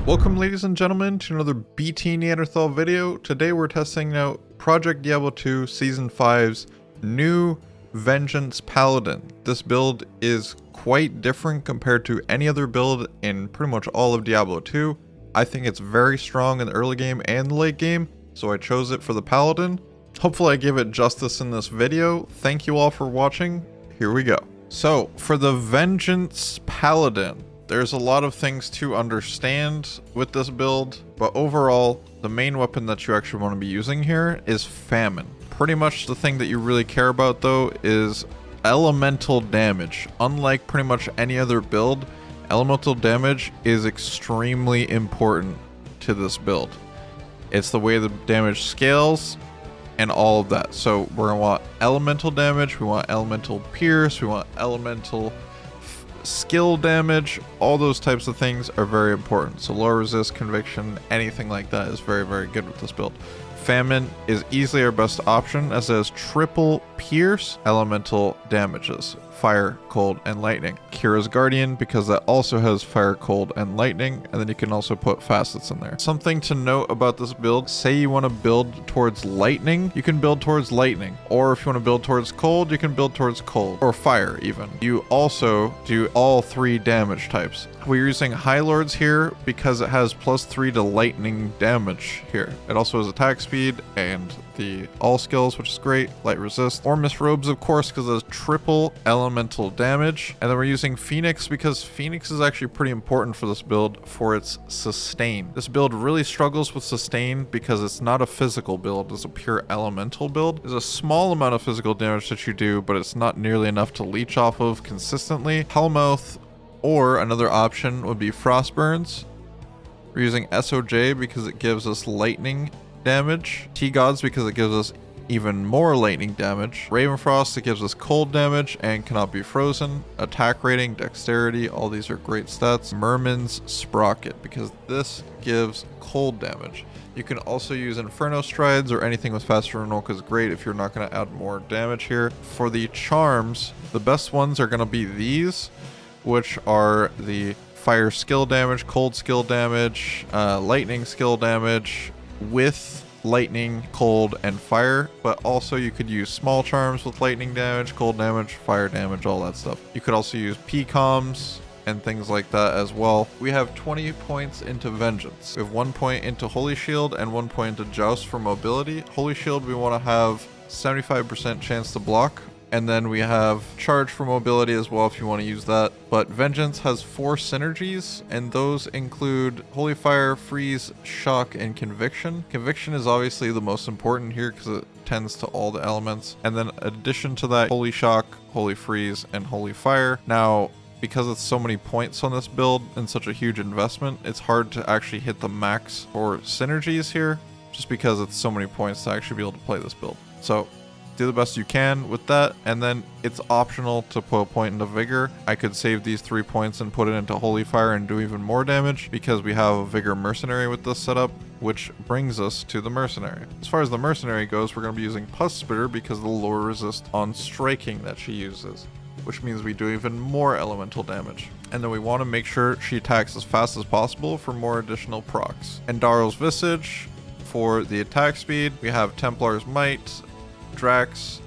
Welcome ladies and gentlemen to another BTNeanderthal video. Today we're testing out Project Diablo 2 Season 5's new Vengeance Paladin. This build is quite different compared to any other build in pretty much all of Diablo 2. I think it's very strong in the early game and the late game, so I chose it for the Paladin. Hopefully I give it justice in this video. Thank you all for watching. Here we go. So for the Vengeance Paladin, there's a lot of things to understand with this build, but overall, the main weapon that you actually want to be using here is Famine. Pretty much the thing that you really care about though is elemental damage. Unlike pretty much any other build, elemental damage is extremely important to this build. It's the way the damage scales and all of that. So we're gonna want elemental damage, we want elemental pierce, we want elemental skill damage. All those types of things are very important. So low resist, conviction, anything like that is very, very good with this build. Famine is easily our best option as it has triple pierce elemental damages. Fire, cold, and lightning. Kira's Guardian because that also has fire, cold, and lightning, and then you can also put facets in there. Something to note about this build, say you want to build towards lightning, you can build towards lightning. Or if you want to build towards cold, you can build towards cold. Or fire even. You also do all three damage types. We're using High Lords here because it has +3 to lightning damage here. It also has attack speed and the all skills, which is great. Light resist. Or Miss Robes, of course, because it has triple elemental damage. And then we're using Phoenix because Phoenix is actually pretty important for this build for its sustain. This build really struggles with sustain because it's not a physical build, it's a pure elemental build. There's a small amount of physical damage that you do, but it's not nearly enough to leech off of consistently. Hellmouth, or another option would be Frostburns. We're using SOJ because it gives us lightning damage. T-Gods because it gives us even more lightning damage. Ravenfrost, it gives us cold damage and cannot be frozen. Attack rating, dexterity, all these are great stats. Merman's Sprocket because this gives cold damage. You can also use Inferno Strides or anything with Fast Renewal is great if you're not going to add more damage here. For the charms, the best ones are going to be these, which are the fire skill damage, cold skill damage, lightning skill damage with lightning, cold, and fire. But also you could use small charms with lightning damage, cold damage, fire damage, all that stuff. You could also use PCOMs and things like that as well. We have 20 points into Vengeance. We have 1 point into Holy Shield and 1 point into Joust for mobility. Holy Shield, we want to have 75% chance to block. And then we have Charge for mobility as well if you want to use that. But Vengeance has 4 synergies, and those include Holy Fire, Freeze, Shock, and Conviction. Conviction is obviously the most important here because it tends to all the elements. And then in addition to that, Holy Shock, Holy Freeze, and Holy Fire. Now, because it's so many points on this build and such a huge investment, it's hard to actually hit the max for synergies here, just because it's so many points to actually be able to play this build. So do the best you can with that, and then it's optional to put a point into Vigor. I could save these 3 points and put it into Holy Fire and do even more damage because we have a Vigor Mercenary with this setup, which brings us to the Mercenary. As far as the Mercenary goes, we're going to be using Pus Spitter because of the lower resist on striking that she uses, which means we do even more elemental damage. And then we want to make sure she attacks as fast as possible for more additional procs. And Darrow's Visage for the attack speed. We have Templar's Might, Drax,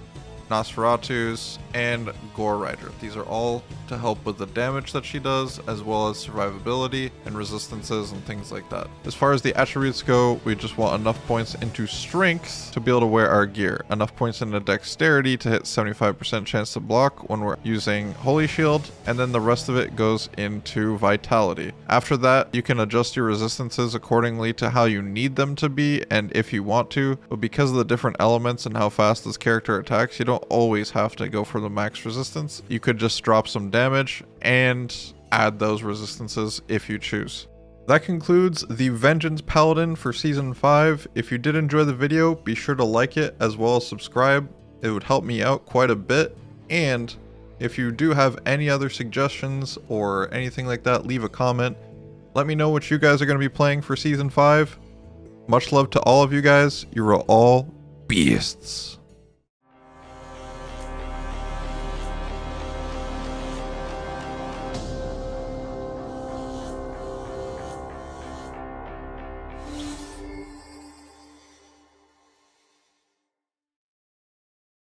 Nosferatu's, and Gore Rider. These are all to help with the damage that she does, as well as survivability and resistances and things like that. As far as the attributes go, we just want enough points into strength to be able to wear our gear, enough points into dexterity to hit 75% chance to block when we're using Holy Shield, and then the rest of it goes into vitality. After that, you can adjust your resistances accordingly to how you need them to be and if you want to, but because of the different elements and how fast this character attacks, you don't always have to go for the max resistance. You could just drop some damage and add those resistances if you choose. That concludes the Vengeance Paladin for Season 5. If you did enjoy the video, be sure to like it as well as subscribe. It would help me out quite a bit. And if you do have any other suggestions or anything like that, leave a comment. Let me know what you guys are going to be playing for Season 5. Much love to all of you guys. You are all beasts.